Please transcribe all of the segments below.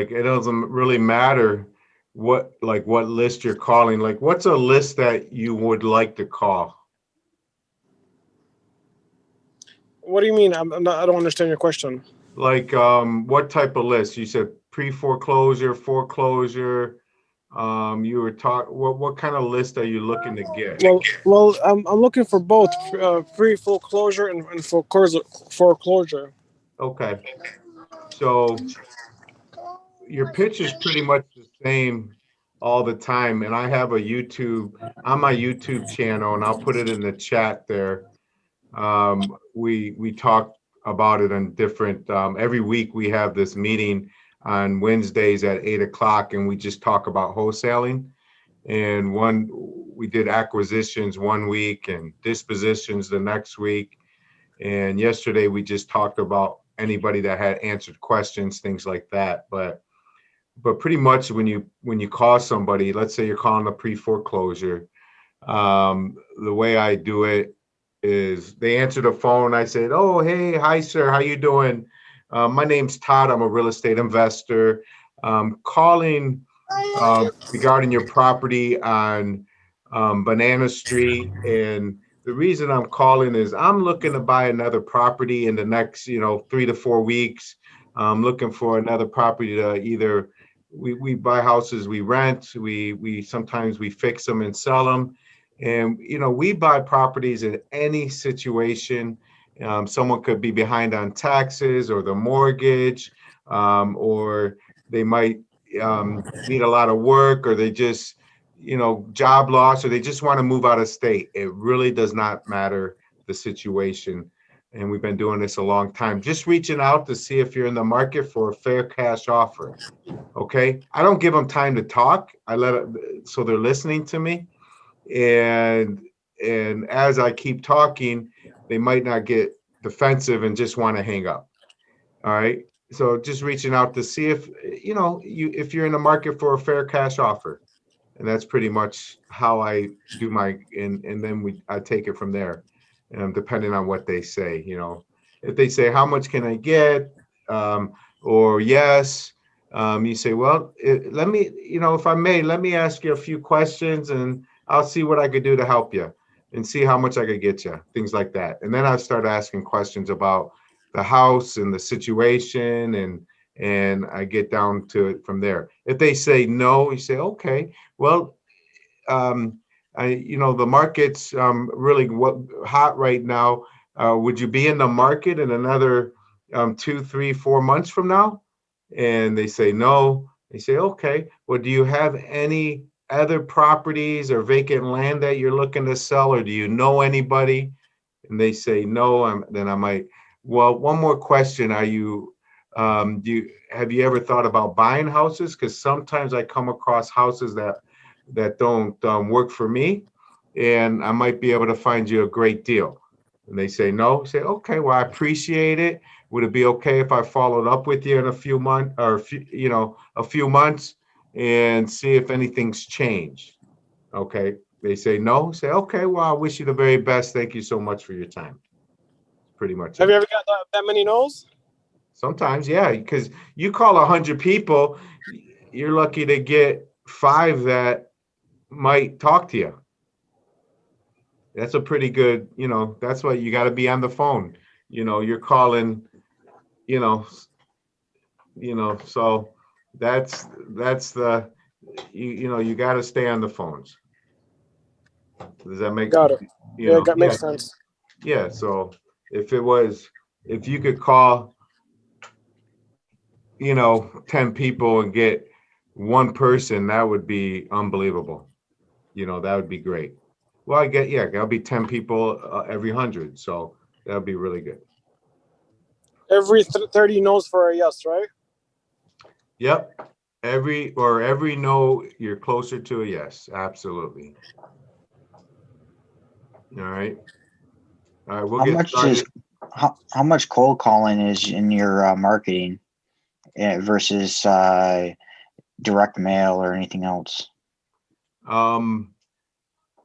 like it doesn't really matter what list you're calling. Like, what's a list that you would like to call? What do you mean? I'm not, I don't understand your question. Like, what type of list? You said pre-foreclosure, foreclosure. You were what kind of list are you looking to get? Well, I'm looking for both pre foreclosure and foreclosure. Okay, so your pitch is pretty much the same all the time. And I have a YouTube on my YouTube channel, and I'll put it in the chat there. We talk about it on different. Every week we have this meeting on Wednesdays at 8 o'clock, and we just talk about wholesaling. And we did acquisitions one week and dispositions the next week. And yesterday we just talked about anybody that had answered questions, things like that. But pretty much when you call somebody, let's say you're calling a pre-foreclosure, the way I do it is they answer the phone. I said, "Oh, hey, hi, sir, how you doing? My name's Todd. I'm a real estate investor. Calling regarding your property on Banana Street, and the reason I'm calling is I'm looking to buy another property in the next, 3 to 4 weeks. I'm looking for another property to either we buy houses, we rent, we sometimes we fix them and sell them, and we buy properties in any situation. Someone could be behind on taxes or the mortgage, or they might need a lot of work, or they just, job loss, or they just want to move out of state. It really does not matter the situation. And we've been doing this a long time. Just reaching out to see if you're in the market for a fair cash offer. Okay. I don't give them time to talk. I let it, so they're listening to me. And as I keep talking, they might not get defensive and just want to hang up. All right. So just reaching out to see if you're in the market for a fair cash offer. And that's pretty much how I do and then I take it from there. Depending on what they say, if they say, how much can I get? Or yes, you say, well, let me, if I may, let me ask you a few questions and I'll see what I could do to help you and see how much I could get you, things like that. And then I start asking questions about the house and the situation, and I get down to it from there. If they say no, you say, okay, well, um, the market's really hot right now. Would you be in the market in another 2, 3, 4 months from now? And they say no. They say, okay, well, do you have any other properties or vacant land that you're looking to sell, or do you know anybody? And they say no. Then I might, well, one more question. Have you ever thought about buying houses? Because sometimes I come across houses that don't work for me, and I might be able to find you a great deal. And they say no. Say, okay, well, I appreciate it. Would it be okay if I followed up with you in a few months, or a few months, and see if anything's changed? Okay. They say no. Say, okay, well, I wish you the very best. Thank you so much for your time. Pretty much Have it. you ever got that many no's? Sometimes, yeah, because you call 100 people, you're lucky to get 5 that might talk to you. That's a pretty good, that's why you got to be on the phone. You're calling, you know, so that's the, you got to stay on the phones. Does that make, Got it. Yeah, that yeah, makes sense. yeah. So if you could call, 10 people and get one person, that would be unbelievable. That would be great. Well, that'll be 10 people every 100. So that would be really good. Every 30 no's for a yes, right? Yep. Every no, you're closer to a yes. Absolutely. All right. All right. We'll How get much is started. how much cold calling is in your marketing versus direct mail or anything else?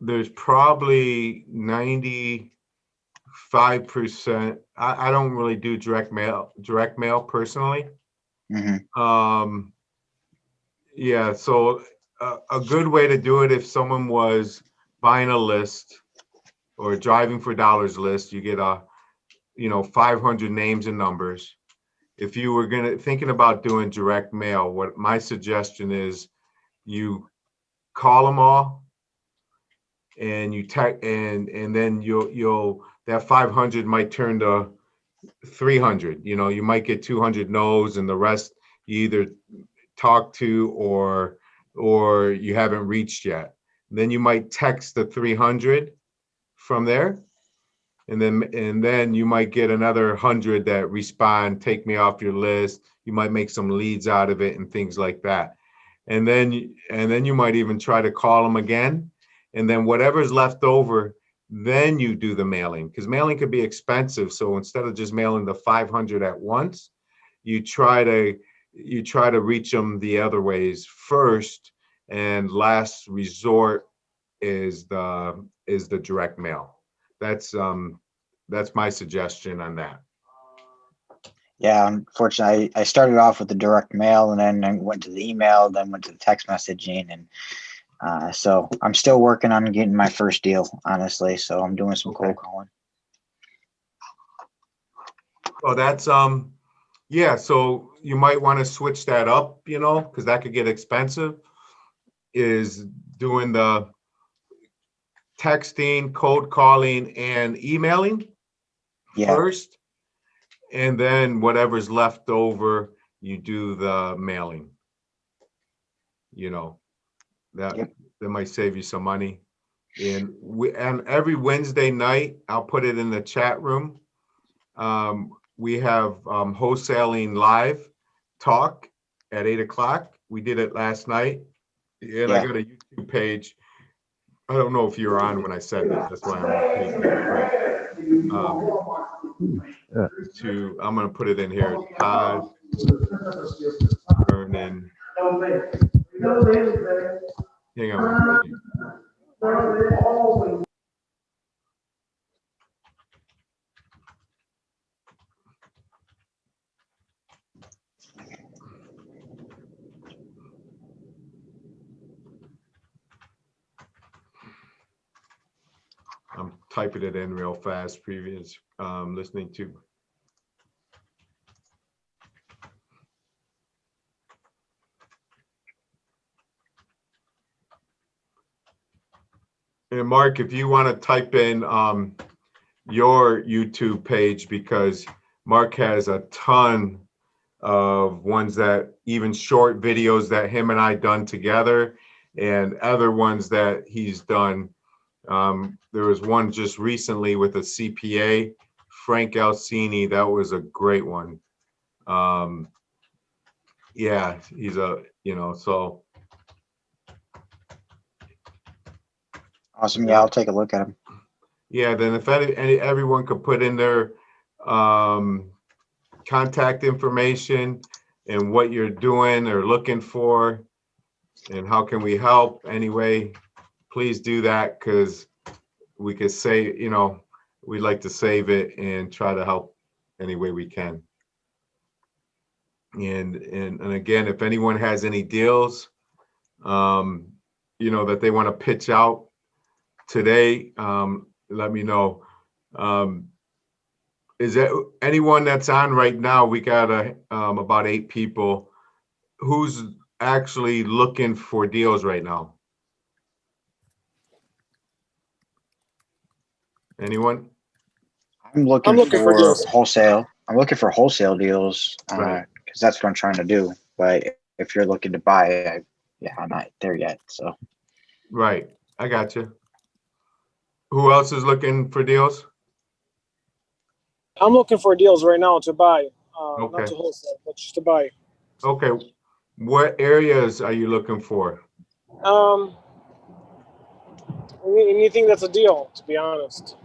There's probably 95%. I don't really do direct mail personally. Mm-hmm. Yeah, so a good way to do it, if someone was buying a list or driving for dollars list, you get 500 names and numbers. If you were thinking about doing direct mail, what my suggestion is, you call them all and you text, and then you'll that 500 might turn to 300. You might get 200 no's, and the rest you either talk to or you haven't reached yet. Then you might text the 300 from there, and then you might get another 100 that respond, take me off your list. You might make some leads out of it and things like that. And then you might even try to call them again, and then whatever's left over, then you do the mailing, because mailing could be expensive. So instead of just mailing the 500 at once, you try to reach them the other ways first, and last resort is the direct mail. That's my suggestion on that. Yeah, unfortunately, I started off with the direct mail, and then I went to the email, then went to the text messaging, and so I'm still working on getting my first deal, honestly. So I'm doing some cold calling. Oh, that's yeah. So you might want to switch that up, because that could get expensive. Is doing the texting, cold calling, and emailing Yeah. first, and then whatever's left over, you do the mailing. That Yep. that might save you some money. And every Wednesday night, I'll put it in the chat room. We have wholesaling live talk at 8 o'clock. We did it last night, and I Yeah. got a YouTube page. I don't know if you were on when I said that. That's why I'm repeating it. I'm going to put it in here. Todd Vernon. Hang on. I'm typing it in real fast. Previous listening to. And Mark, if you want to type in your YouTube page, because Mark has a ton of ones, that even short videos that him and I done together, and other ones that he's done. There was one just recently with a CPA, Frank Alcini. That was a great one. Yeah, he's so. Awesome. Yeah, I'll take a look at them. Yeah, then if everyone could put in their contact information and what you're doing or looking for, and how can we help anyway, please do that, because we could say, we'd like to save it and try to help any way we can. And again, if anyone has any deals, that they want to pitch out today, let me know. Is there anyone that's on right now? We got about 8 people. Who's actually looking for deals right now? Anyone? I'm looking for deals. wholesale. I'm looking for wholesale deals because Right. that's what I'm trying to do. But if you're looking to buy, I'm not there yet. So Right. I got you. Who else is looking for deals? I'm looking for deals right now to buy, Okay. not to wholesale, but just to buy. Okay. What areas are you looking for? Anything that's a deal, to be honest.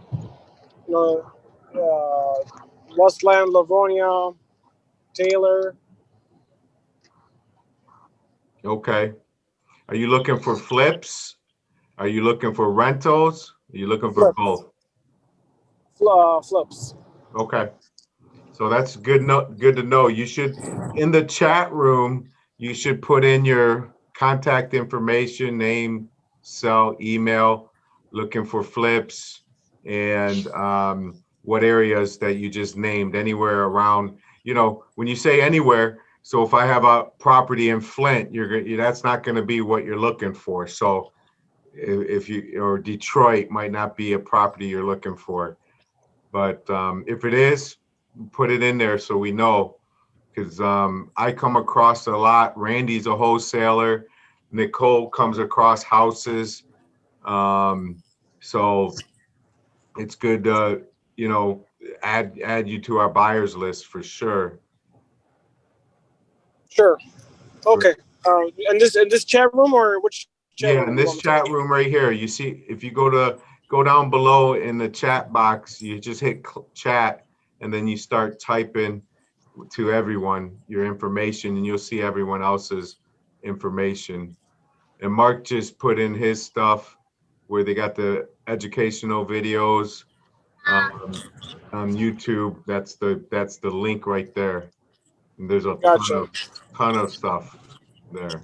Westland, Livonia, Taylor. Okay. Are you looking for flips? Are you looking for rentals? Are you looking for Flips. both? Flips. Okay. So that's good to know. You should, in the chat room, you should put in your contact information, name, cell, email, looking for flips, and what areas that you just named, anywhere around, when you say anywhere, so if I have a property in Flint, that's not going to be what you're looking for. So if you, or Detroit might not be a property you're looking for. But if it is, put it in there so we know. Because I come across a lot. Randy's a wholesaler. Nicole comes across houses. So it's good to, add you to our buyers list for sure. Sure. Okay. And this chat room, or which chat Yeah, room in do you this want me to? chat room right here, you see, if you go down below in the chat box, you just hit chat, and then you start typing to everyone your information, and you'll see everyone else's information. And Mark just put in his stuff where they got the educational videos on YouTube. That's the link right there. And there's a Gotcha. ton of stuff there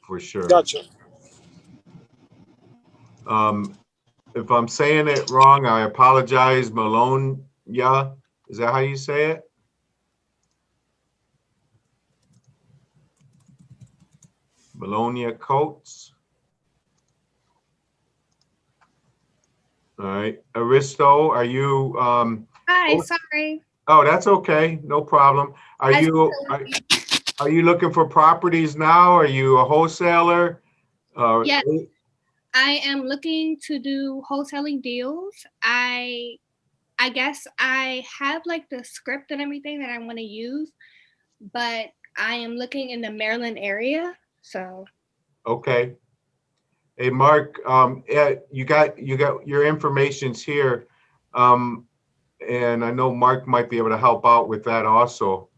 for sure. Gotcha. If I'm saying it wrong, I apologize. Malone, yeah, is that how you say it? Bologna Coats. All right, Aristo, are you? Hi, sorry. Oh, that's okay, no problem. Are I- you looking for properties now? Are you a wholesaler? Yes. I am looking to do wholesaling deals. I guess I have like the script and everything that I want to use, but I am looking in the Maryland area. So Okay. Hey, Mark, you got your information's here. And I know Mark might be able to help out with that also.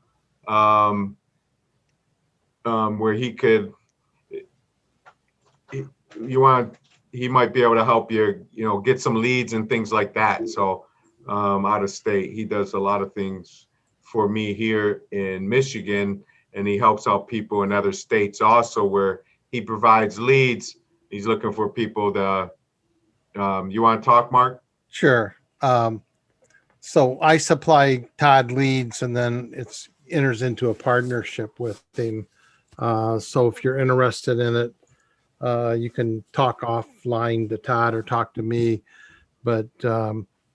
Where he could, he might be able to help you, get some leads and things like that. So, out of state, he does a lot of things for me here in Michigan, and he helps out people in other states also where he provides leads. He's looking for people to, you want to talk, Mark? Sure. So I supply Todd leads, and then it's enters into a partnership with him. So if you're interested in it, you can talk offline to Todd or talk to me. But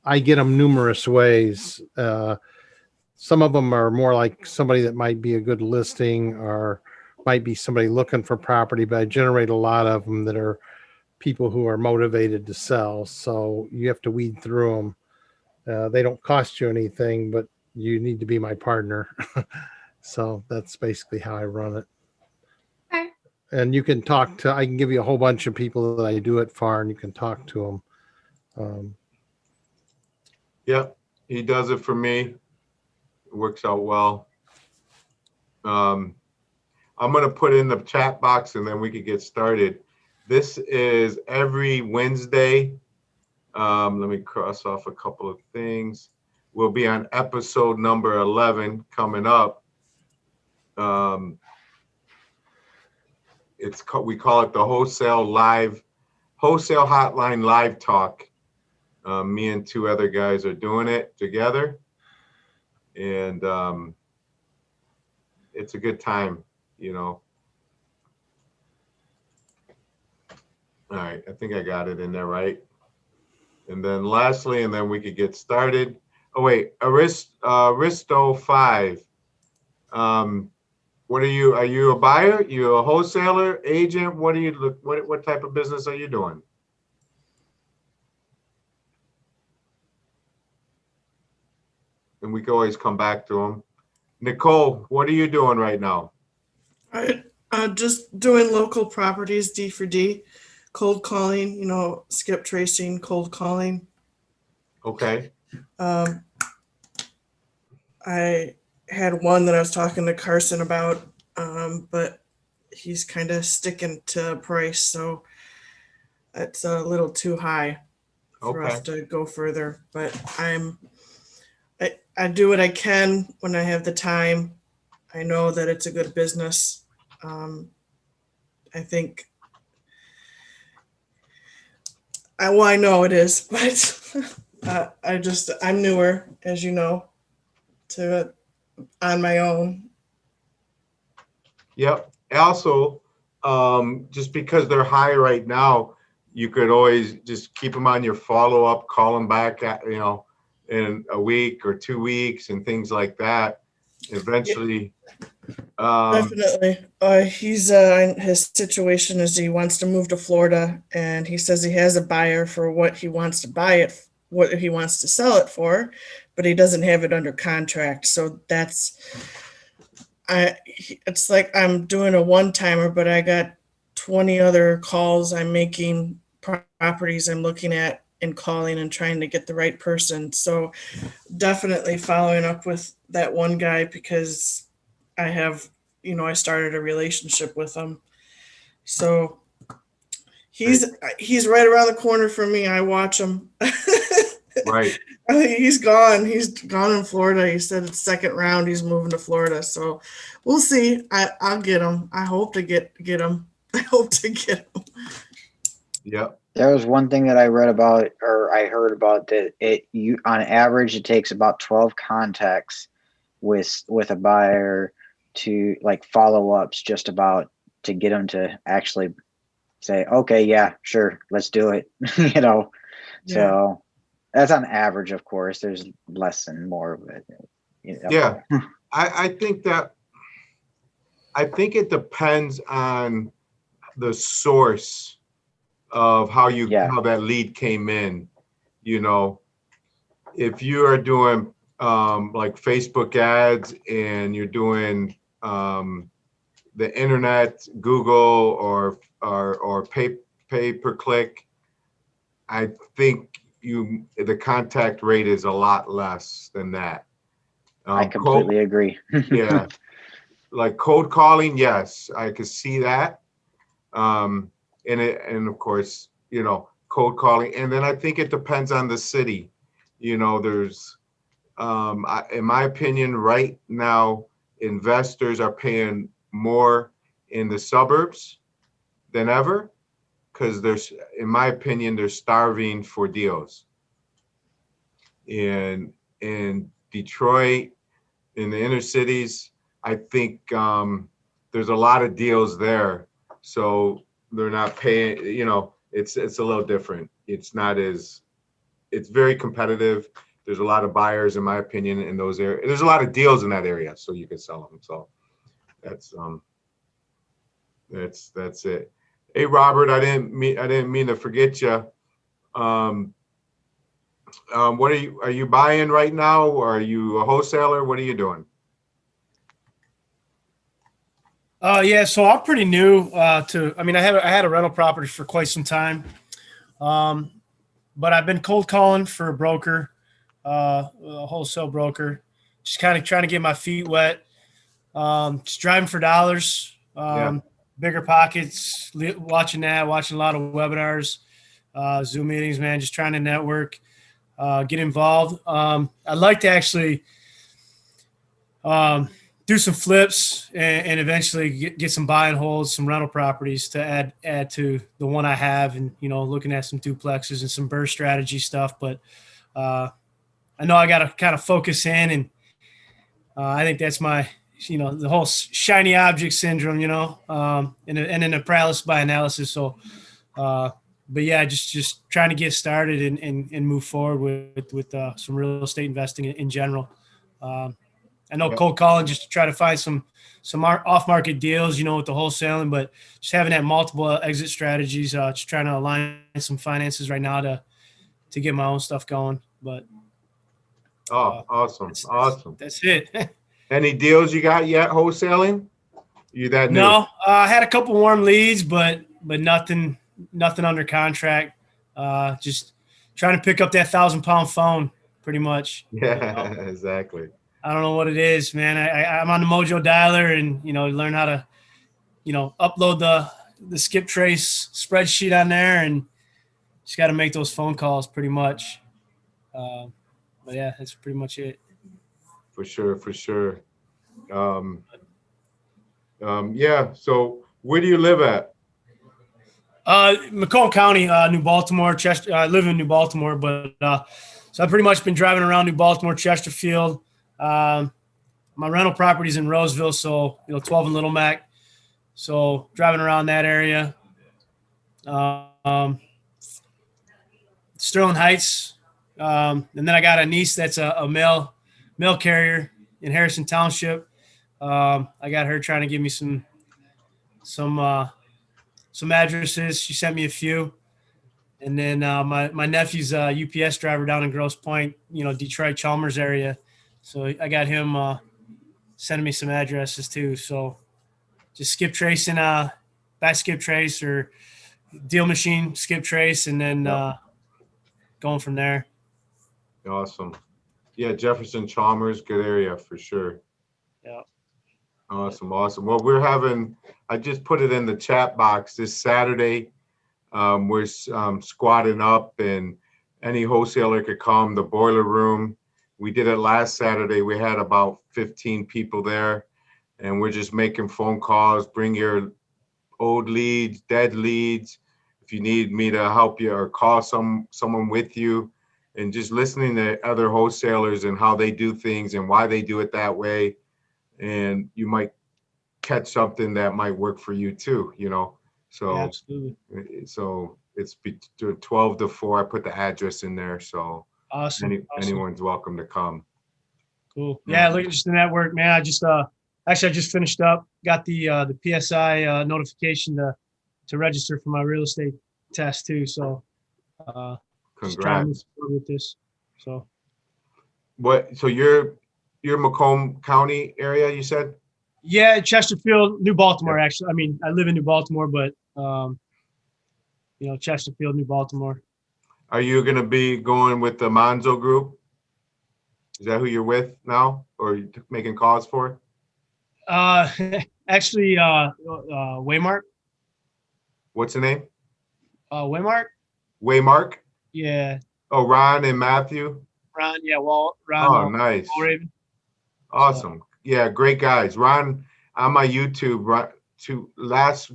I get them numerous ways. Some of them are more like somebody that might be a good listing, or might be somebody looking for property, but I generate a lot of them that are people who are motivated to sell. So you have to weed through them. They don't cost you anything, but you need to be my partner. So that's basically how I run it. okay. And you can I can give you a whole bunch of people that I do it for, and you can talk to them. Yep, he does it for me. It works out well. I'm going to put in the chat box, and then we could get started. This is every Wednesday. Let me cross off a couple of things. We'll be on episode number 11 coming up. We call it the Wholesale Hotline Live Talk. Me and two other guys are doing it together, and it's a good time, All right, I think I got it in there right. And then lastly, and then we could get started. Oh wait, Aristo 5. What are you? Are you a buyer? You a wholesaler, agent? What type of business are you doing? And we can always come back to them. Nicole, what are you doing right now? Just doing local properties, D for D, cold calling, skip tracing, cold calling. Okay. I had one that I was talking to Carson about, but he's kind of sticking to price, so it's a little too high for us to go further. But I do what I can when I have the time. I know that it's a good business. I think I know it is, but I'm newer, as you know, to it on my own. Yep. Also, just because they're high right now, you could always just keep them on your follow-up, call them back at, in a week or 2 weeks and things like that. Eventually, Definitely. His situation is he wants to move to Florida, and he says he has a buyer for what he wants to buy it, what he wants to sell it for, but he doesn't have it under contract. So it's like I'm doing a one-timer, but I got 20 other calls I'm making, properties I'm looking at and calling and trying to get the right person. So definitely following up with that one guy because I have, I started a relationship with him. So he's right around the corner from me. I watch him. right. He's gone. He's gone in Florida. He said it's second round. He's moving to Florida. So we'll see. I'll get him. I hope to get him. I hope to get him. Yep. There was one thing that I read about, or I heard about, that you on average it takes about 12 contacts with a buyer to like follow-ups just about to get them to actually say, okay, yeah, sure, let's do it. Yeah. So that's on average, of course. There's less and more, but Yeah. I think it depends on the source of how that lead came in. If you are doing like Facebook ads and you're doing the internet, Google, or pay per click, I think the contact rate is a lot less than that. I completely agree. Yeah, like cold calling, yes, I could see that. And of course, cold calling, and then I think it depends on the city. There's, in my opinion, right now, investors are paying more in the suburbs than ever because in my opinion, they're starving for deals. In Detroit, in the inner cities, I think there's a lot of deals there. So they're not paying, it's a little different. It's very competitive. There's a lot of buyers, in my opinion, in those areas. There's a lot of deals in that area, so you can sell them. So that's it. Hey, Robert, I didn't mean to forget you. What are you buying right now? Or are you a wholesaler? What are you doing? Yeah, so I'm pretty new I had a rental property for quite some time. But I've been cold calling for a broker, a wholesale broker, just kind of trying to get my feet wet. Just driving for dollars, bigger pockets, watching a lot of webinars, Zoom meetings, man, just trying to network, get involved. I'd like to actually do some flips and eventually get some buy and holds, some rental properties to add to the one I have, and looking at some duplexes and some burst strategy stuff. But I know I got to kind of focus in, and I think that's my the whole shiny object syndrome, and then the paralysis by analysis. So, but yeah, just trying to get started and move forward with some real estate investing in general. I know cold calling just to try to find some off-market deals, with the wholesaling, but just having that multiple exit strategies, just trying to align some finances right now to get my own stuff going. But awesome. That's it. Any deals you got yet wholesaling? You that new? No, I had a couple warm leads, but nothing under contract. Just trying to pick up that 1,000-pound phone, pretty much. Yeah, exactly. I don't know what it is, man. I'm on the Mojo dialer and, learn how to, upload the skip trace spreadsheet on there, and just got to make those phone calls pretty much. But yeah, that's pretty much it. For sure. Yeah. So where do you live at? Macomb County, New Baltimore, Chester. I live in New Baltimore, but so I've pretty much been driving around New Baltimore, Chesterfield. My rental property's in Roseville, so 12 and Little Mac. So driving around that area. Sterling Heights, and then I got a niece that's a mail carrier in Harrison Township. I got her trying to give me some addresses. She sent me a few, and then my nephew's a UPS driver down in Grosse Pointe, Detroit Chalmers area. So I got him sending me some addresses too. So just skip tracing, back skip trace or deal machine skip trace, and then going from there. Awesome. Yeah, Jefferson Chalmers, good area for sure. Yeah. Awesome. Well, I just put it in the chat box this Saturday. We're squatting up, and any wholesaler could come, the boiler room. We did it last Saturday. We had about 15 people there, and we're just making phone calls. Bring your old leads, dead leads. If you need me to help you or call someone with you, and just listening to other wholesalers and how they do things and why they do it that way. And you might catch something that might work for you too, So, Yeah, absolutely. So it's 12 to 4. I put the address in there. So Awesome. anyone's welcome to come. Cool. Yeah, looking just the network, man. I just finished up, got the PSI notification to register for my real estate test too. So just trying to move Congrats. forward with this. So So you're Macomb County area, you said? yeah, Chesterfield, New Baltimore, actually. I mean, I live in New Baltimore, but Chesterfield, New Baltimore. Are you going to be going with the Monzo group? Is that who you're with now, or are you making calls for? Actually, Waymark. What's the name? Waymark. Waymark? Yeah. Oh, Ron and Matthew? Ron. Yeah. Oh, nice. Raven. Awesome. Yeah, great guys. Ron, on my YouTube,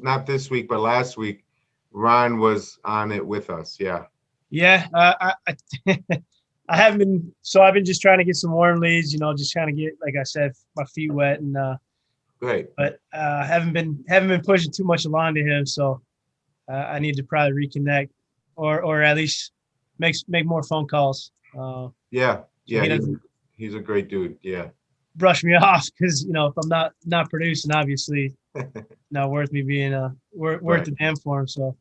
not this week, but last week, Ron was on it with us. Yeah. Yeah. I I haven't been, so I've been just trying to get some warm leads, just trying to get, like I said, my feet wet, and Great. but haven't been pushing too much along to him. So I need to probably reconnect, or at least make more phone calls. Yeah. Yeah. he doesn't He's a great dude. Yeah. brush me off, because if I'm not producing, obviously not worth me being worth Right. the damn for him. So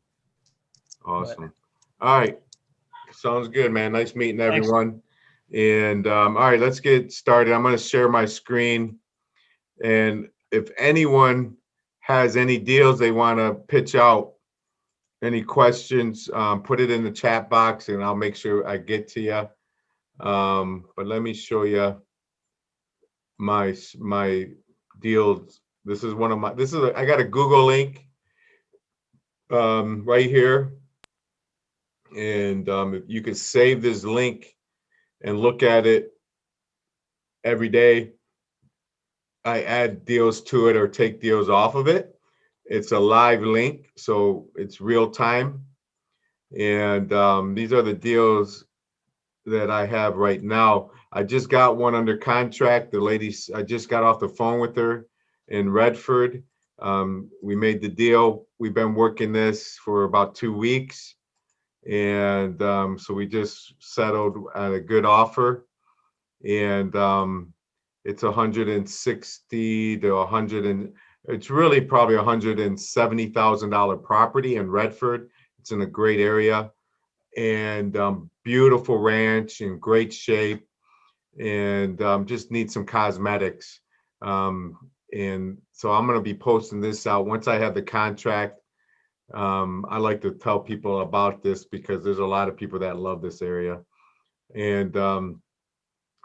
Awesome. All right. Sounds good, man. Nice meeting Thanks. everyone. And all right, let's get started. I'm going to share my screen. And if anyone has any deals they want to pitch out, any questions, put it in the chat box and I'll make sure I get to you. But let me show you my deals. I got a Google link right here. And you can save this link and look at it every day. I add deals to it or take deals off of it. It's a live link, so it's real time. And these are the deals that I have right now. I just got one under contract. I just got off the phone with her in Redford. We made the deal. We've been working this for about 2 weeks. And so we just settled at a good offer, and it's 160 to 100, and it's really probably $170,000 property in Redford. It's in a great area, and beautiful ranch in great shape, and just need some cosmetics. And so I'm going to be posting this out once I have the contract. I like to tell people about this because there's a lot of people that love this area. And all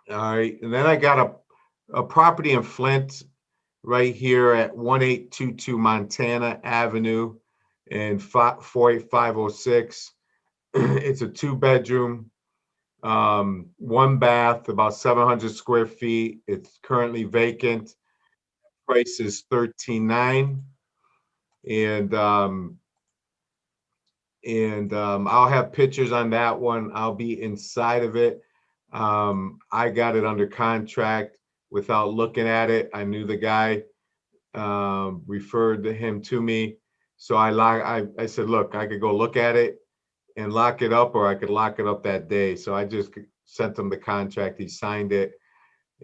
right, and then I got a property in Flint right here at 1822 Montana Avenue in 48506. It's a 2-bedroom, 1 bath, about 700 square feet. It's currently vacant. Price is $13,900. And And I'll have pictures on that one. I'll be inside of it. I got it under contract without looking at it. I knew the guy, referred him to me. So I said, look, I could go look at it and lock it up, or I could lock it up that day. So I just sent him the contract. He signed it.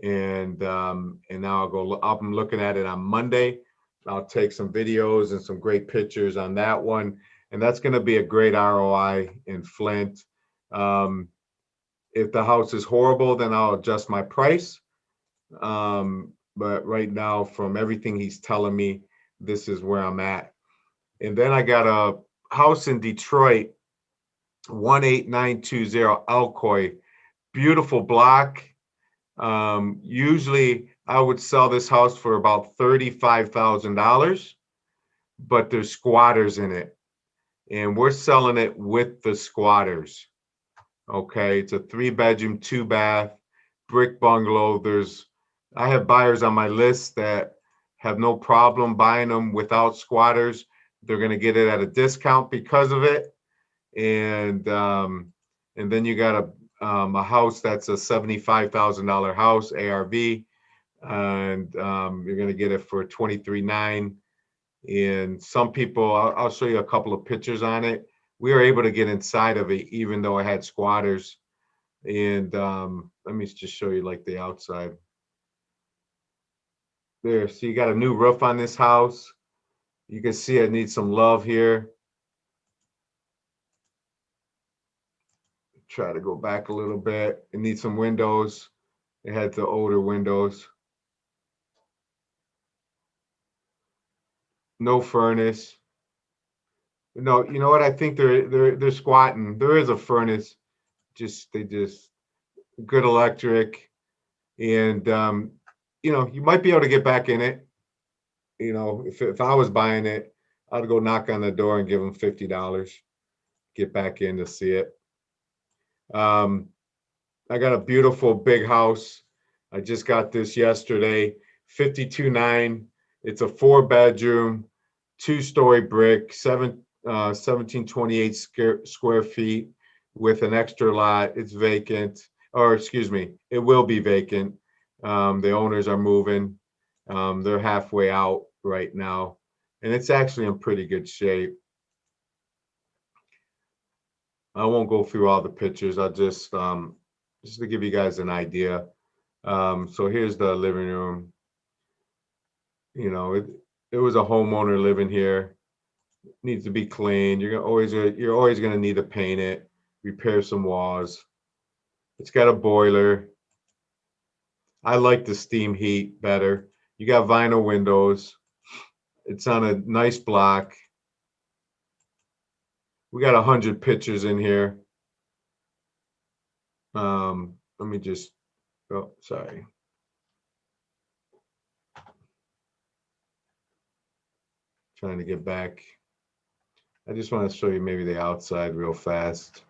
And now I'm looking at it on Monday. I'll take some videos and some great pictures on that one. And that's going to be a great ROI in Flint. If the house is horrible, then I'll adjust my price. But right now, from everything he's telling me, this is where I'm at. And then I got a house in Detroit, 18920 Alcoy, beautiful block. Usually I would sell this house for about $35,000, but there's squatters in it. And we're selling it with the squatters. Okay, it's a 3-bedroom, 2-bath, brick bungalow. I have buyers on my list that have no problem buying them without squatters. They're going to get it at a discount because of it. And then you got a house that's a $75,000 house, ARV, and you're going to get it for $23,900. And some people, I'll show you a couple of pictures on it. We were able to get inside of it, even though I had squatters. And let me just show you like the outside. There, so you got a new roof on this house. You can see it needs some love here. Try to go back a little bit. It needs some windows. It had the older windows. No furnace. No, you know what? I think they're squatting. There is a furnace. They just good electric, and you might be able to get back in it. If I was buying it, I'd go knock on the door and give them $50. Get back in to see it. I got a beautiful big house. I just got this yesterday, 52.9. It's a 4-bedroom, 2-story brick, 1728 square feet with an extra lot. It's vacant, or excuse me, it will be vacant. The owners are moving. They're halfway out right now, and it's actually in pretty good shape. I won't go through all the pictures. I'll just to give you guys an idea. So here's the living room. It was a homeowner living here. It needs to be clean. You're always going to need to paint it, repair some walls. It's got a boiler. I like the steam heat better. You got vinyl windows. It's on a nice block. We got 100 pictures in here. Let me just, oh, sorry. Trying to get back. I just want to show you maybe the outside real fast.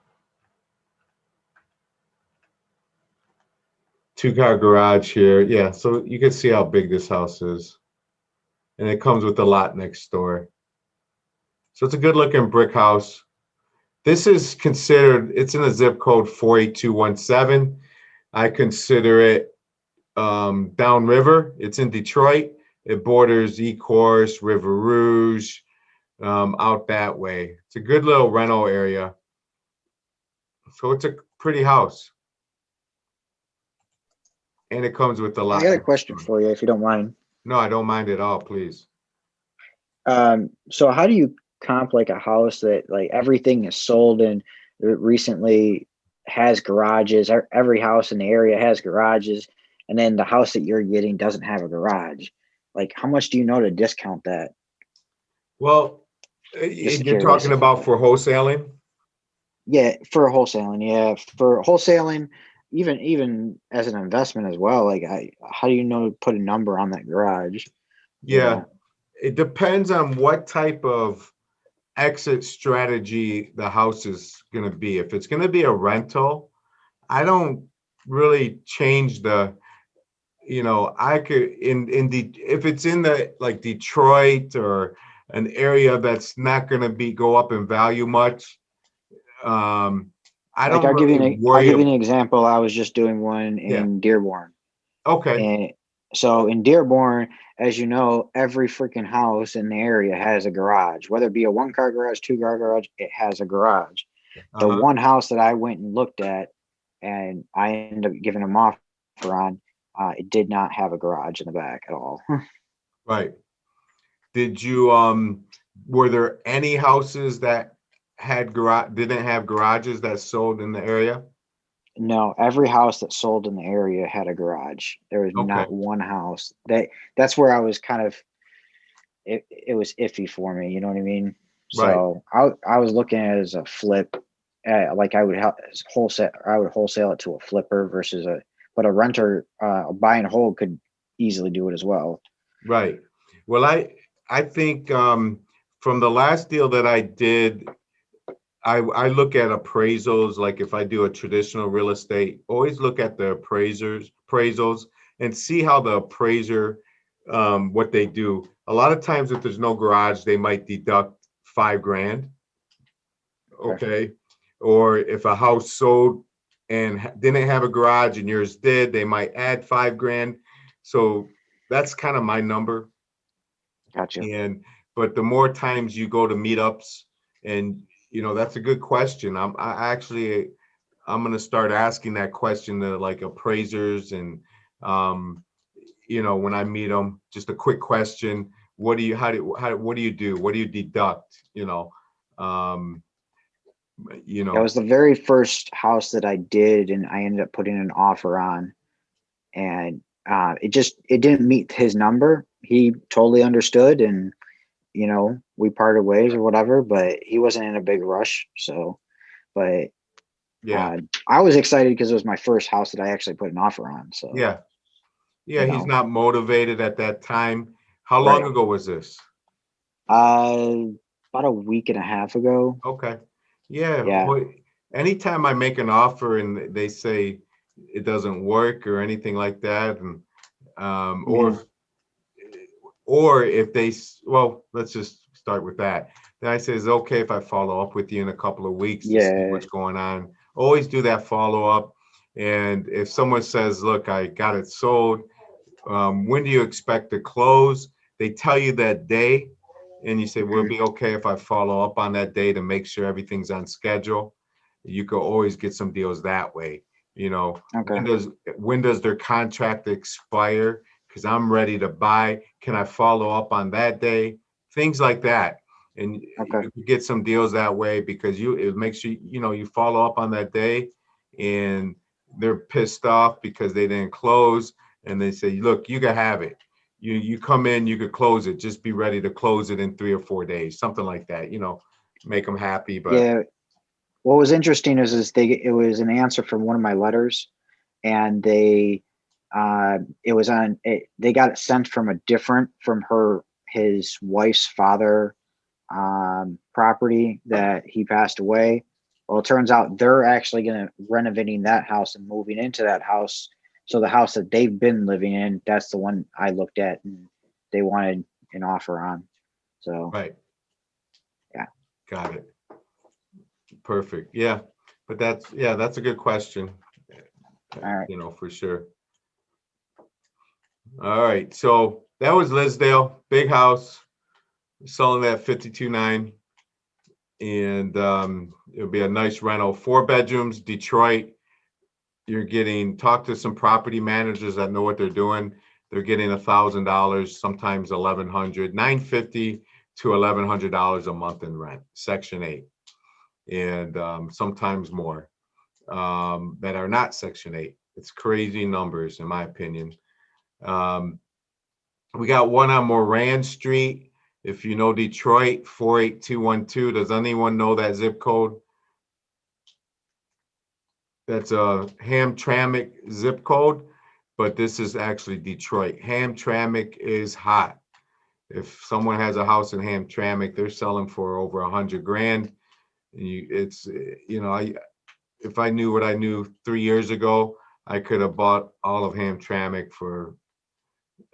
2-car garage here. Yeah, so you can see how big this house is. And it comes with the lot next door. So it's a good looking brick house. This is considered, it's in a zip code 48217. I consider it downriver. It's in Detroit. It borders Ecorse, River Rouge, out that way. It's a good little rental area. So it's a pretty house. And it comes with the lot. I got a question for you, if you don't mind. No, I don't mind at all, please. So how do you comp like a house that like everything is sold and recently has garages? Every house in the area has garages, and then the house that you're getting doesn't have a garage. Like, how much do you know to discount that? Well, Just you're curious. talking about for wholesaling? Yeah, for wholesaling. Yeah, for wholesaling, even as an investment as well. Like, how do you know to put a number on that garage? Yeah, it depends on what type of exit strategy the house is going to be. If it's going to be a rental, I don't really change the, I could if it's in the like Detroit or an area that's not going to go up in value much. I Like don't really I'll worry. give you an example. I was just doing one Yeah. in Dearborn. Okay. And so in Dearborn, as you know, every freaking house in the area has a garage, whether it be a 1-car garage, 2-car garage, it has a garage. The Uh-huh. one house that I went and looked at and I ended up giving them offer on, it did not have a garage in the back at all. Right. Did you, were there any houses that didn't have garages that sold in the area? No, every house that sold in the area had a garage. There was Okay. not one house that's where I was kind of, it was iffy for me. You know what I mean? Right. So I was looking at it as a flip. Like I would wholesale it to a flipper versus but a renter, buy and hold could easily do it as well. Right. Well, I think from the last deal that I did, I look at appraisals. Like if I do a traditional real estate, always look at the appraisals and see how the appraiser, what they do. A lot of times if there's no garage, they might deduct $5,000. Okay. Or if a house sold and didn't have a garage and yours did, they might add $5,000. So that's kind of my number. Gotcha. But the more times you go to meetups, and that's a good question. I'm going to start asking that question to like appraisers and when I meet them, just a quick question. What do you do? What do you deduct? That was the very first house that I did, and I ended up putting an offer on, and it didn't meet his number. He totally understood, and we parted ways or whatever, but he wasn't in a big rush. So, but yeah, I was excited because it was my first house that I actually put an offer on. So yeah, he's not motivated at that time. How Right. long ago was this? About a week and a half ago. Okay. Yeah. Yeah. Well, anytime I make an offer and they say it doesn't work or anything like that, and or if well, let's just start with that. Then I say, it's okay if I follow up with you in a couple of weeks to see what's going on. Always do that follow up. And if someone says, look, I got it sold, when do you expect to close? They tell you that day, and you say, we'll be okay if I follow up on that day to make sure everything's on schedule. You could always get some deals that way. Okay. When does their contract expire? Because I'm ready to buy. Can I follow up on that day? Things like that. And you can get some deals that way because it makes you follow up on that day, and they're pissed off because they didn't close, and they say, look, you can have it. You come in, you could close it. Just be ready to close it in 3 or 4 days, something like that. Make them happy. But yeah, what was interesting is it was an answer from one of my letters, and they got it sent from his wife's father property that he passed away. Well, it turns out they're actually going to renovating that house and moving into that house. So the house that they've been living in, that's the one I looked at and they wanted an offer on. So right. Yeah. Got it. Perfect. Yeah. But that's a good question. All right. For sure. All right. So that was Lisdale, big house, selling at 52.9. And it'll be a nice rental. 4 bedrooms, Detroit. Talk to some property managers that know what they're doing. They're getting $1,000, sometimes $1,100, $950 to $1,100 a month in rent, Section 8. And sometimes more that are not Section 8. It's crazy numbers, in my opinion. We got one on Moran Street. If you know Detroit, 48212. Does anyone know that zip code? That's a Hamtramck zip code, but this is actually Detroit. Hamtramck is hot. If someone has a house in Hamtramck, they're selling for over $100,000. If I knew what I knew 3 years ago, I could have bought all of Hamtramck for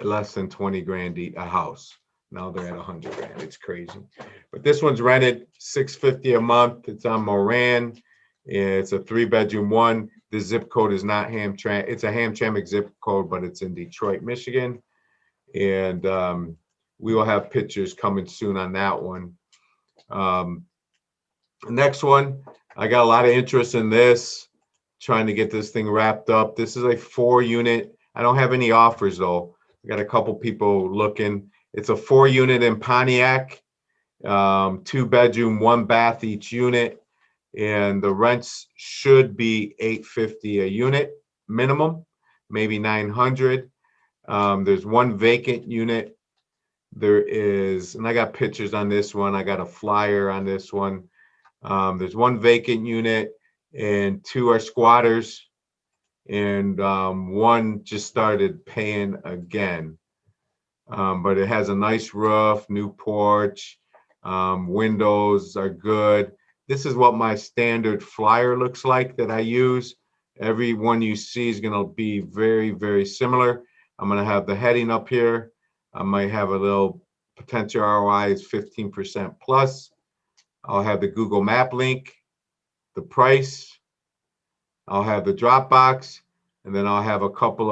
less than $20,000 a house. Now they're at 100 grand. It's crazy. But this one's rented $650 a month. It's on Moran. It's a 3-bedroom one. The zip code is not Hamtramck. It's a Hamtramck zip code, but it's in Detroit, Michigan. And we will have pictures coming soon on that one. Next one, I got a lot of interest in this, trying to get this thing wrapped up. This is a 4-unit. I don't have any offers though. I got a couple people looking. It's a 4-unit in Pontiac, 2-bedroom, 1-bath each unit. And the rents should be $850 a unit minimum, maybe $900. There's 1 vacant unit. There is, and I got pictures on this one. I got a flyer on this one. There's 1 vacant unit and 2 are squatters, and 1 just started paying again. But it has a nice roof, new porch, windows are good. This is what my standard flyer looks like that I use. Every one you see is going to be very, very similar. I'm going to have the heading up here. I might have a little potential ROI is 15% plus. I'll have the Google Map link, the price. I'll have the Dropbox, and then I'll have a couple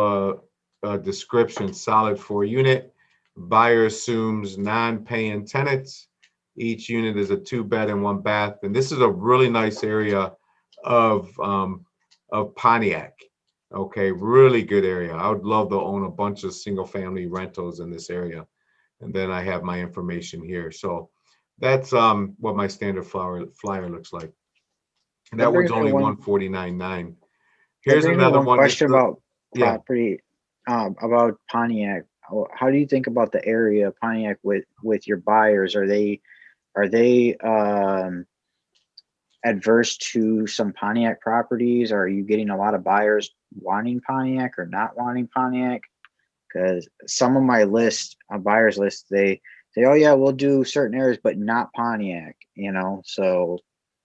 of descriptions. Solid 4-unit. Buyer assumes non-paying tenants. Each unit is a 2-bed and 1-bath, and this is a really nice area of Pontiac. Okay, really good area. I would love to own a bunch of single-family rentals in this area, and then I have my information here. So that's what my standard flyer looks like. And that one's only $149.9. Here's another one. Question about Yeah. property, about Pontiac. How do you think about the area of Pontiac with your buyers? Are they adverse to some Pontiac properties? Are you getting a lot of buyers wanting Pontiac or not wanting Pontiac? Because some of my buyers list, they say, oh yeah, we'll do certain areas, but not Pontiac, so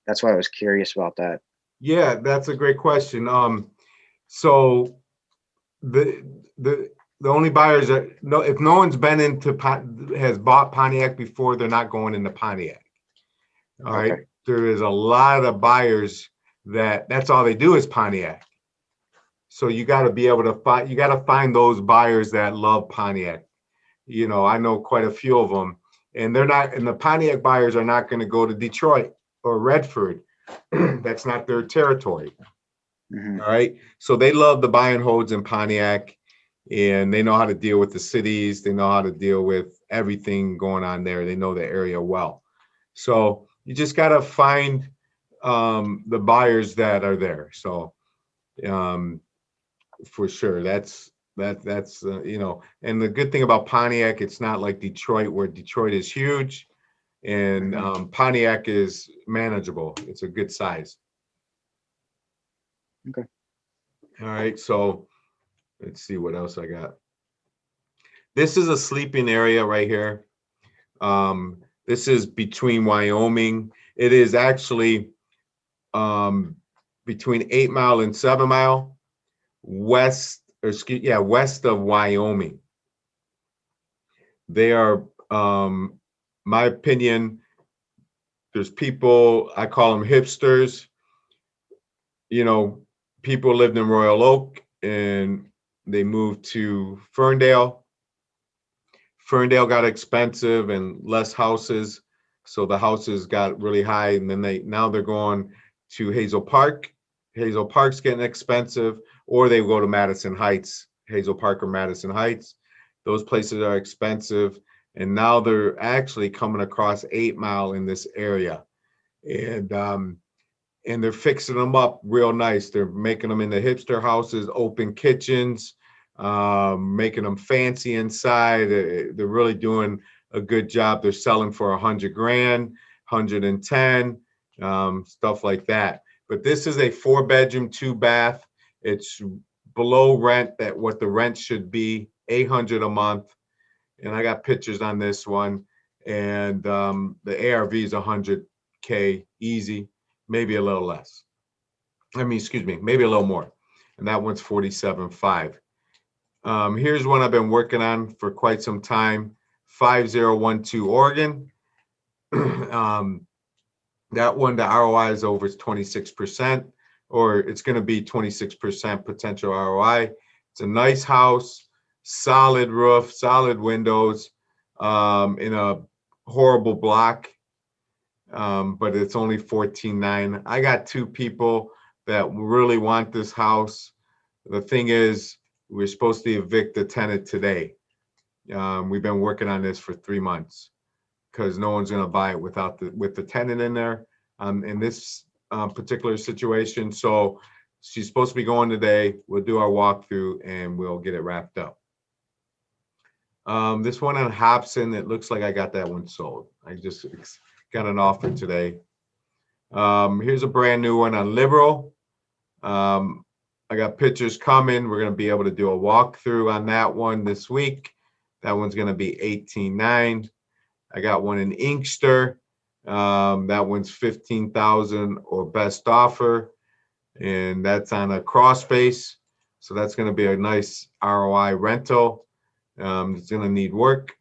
that's why I was curious about that. Yeah, that's a great question. So the only buyers that if no one's been has bought Pontiac before, they're not going into Pontiac. All right. Okay. There is a lot of buyers that's all they do is Pontiac. So you got to be able to find those buyers that love Pontiac. I know quite a few of them, and the Pontiac buyers are not going to go to Detroit or Redford. That's not their territory. Mm-hmm. All right. So they love the buy and holds in Pontiac, and they know how to deal with the cities. They know how to deal with everything going on there. They know the area well. So you just got to find the buyers that are there. So for sure, that's and the good thing about Pontiac, it's not like Detroit, where Detroit is huge, and Pontiac is manageable. It's a good size. Okay. All right. So let's see what else I got. This is a sleeping area right here. This is between Wyoming. It is actually between 8 Mile and 7 Mile west of Wyoming. They are, my opinion, there's people, I call them hipsters. People lived in Royal Oak and they moved to Ferndale. Ferndale got expensive and less houses, so the houses got really high, and then now they're going to Hazel Park. Hazel Park's getting expensive, or they go to Madison Heights, Hazel Park or Madison Heights. Those places are expensive, and now they're actually coming across 8 Mile in this area, and they're fixing them up real nice. They're making them into hipster houses, open kitchens, making them fancy inside. They're really doing a good job. They're selling for 100 grand, 110, stuff like that. But this is a 4-bedroom, 2-bath. It's below what the rent should be, $800 a month. And I got pictures on this one. And the ARV is 100K easy, maybe a little less. Maybe a little more. And that one's 47.5. Here's one I've been working on for quite some time. 5012 Oregon. That one, the ROI is over 26%, or it's going to be 26% potential ROI. It's a nice house, solid roof, solid windows, in a horrible block, but it's only 14.9. I got two people that really want this house. The thing is, we're supposed to evict the tenant today. We've been working on this for 3 months because no one's going to buy it with the tenant in there, in this particular situation. So she's supposed to be going today. We'll do our walkthrough and we'll get it wrapped up. This one on Hobson, it looks like I got that one sold. I just got an offer today. Here's a brand new one on Liberal. I got pictures coming. We're going to be able to do a walkthrough on that one this week. That one's going to be 18.9. I got one in Inkster. That one's 15,000 or best offer, and that's on a cross space. So that's going to be a nice ROI rental. It's going to need work.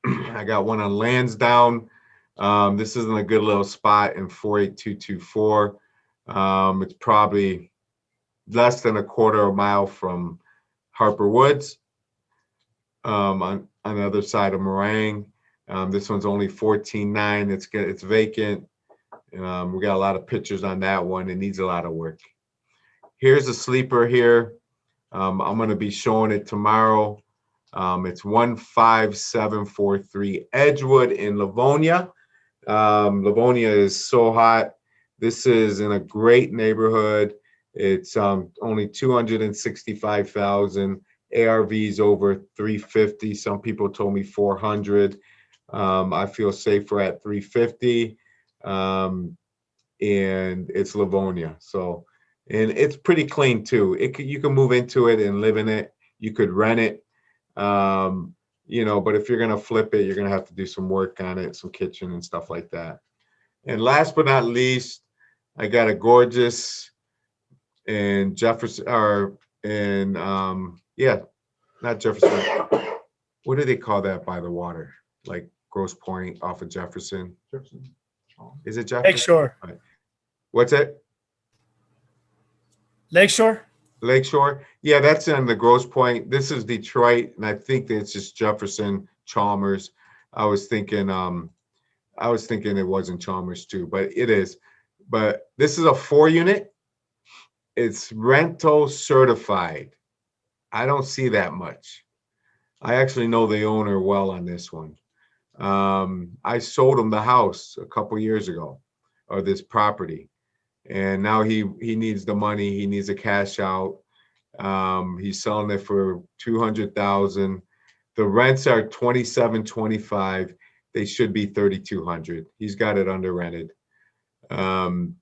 I got one on Lansdowne. This isn't a good little spot in 48224. It's probably less than a quarter of a mile from Harper Woods, on the other side of Meringue. This one's only 14.9. It's vacant. We got a lot of pictures on that one. It needs a lot of work. Here's a sleeper here. I'm going to be showing it tomorrow. It's 15743 Edgewood in Livonia. Livonia is so hot. This is in a great neighborhood. It's only 265,000. ARVs over 350. Some people told me 400. I feel safer at 350. And it's Livonia. So, and it's pretty clean too. You can move into it and live in it. You could rent it. You know, but if you're gonna flip it, you're gonna have to do some work on it, some kitchen and stuff like that. And last but not least, I got a gorgeous in Jefferson, or in yeah, not Jefferson. What do they call that by the water? Like Grosse Pointe off of Jefferson. Is it Jefferson? Lakeshore. Right. What's it? Lakeshore. Lakeshore. Yeah, that's in the Grosse Pointe. This is Detroit, and I think that it's just Jefferson, Chalmers. I was thinking it wasn't Chalmers too, but it is. But this is a 4-unit. It's rental certified. I don't see that much. I actually know the owner well on this one. I sold him the house a couple years ago, or this property, and now he needs the money. He needs a cash out. He's selling it for 200,000. The rents are 27.25. They should be 3,200. He's got it under rented. But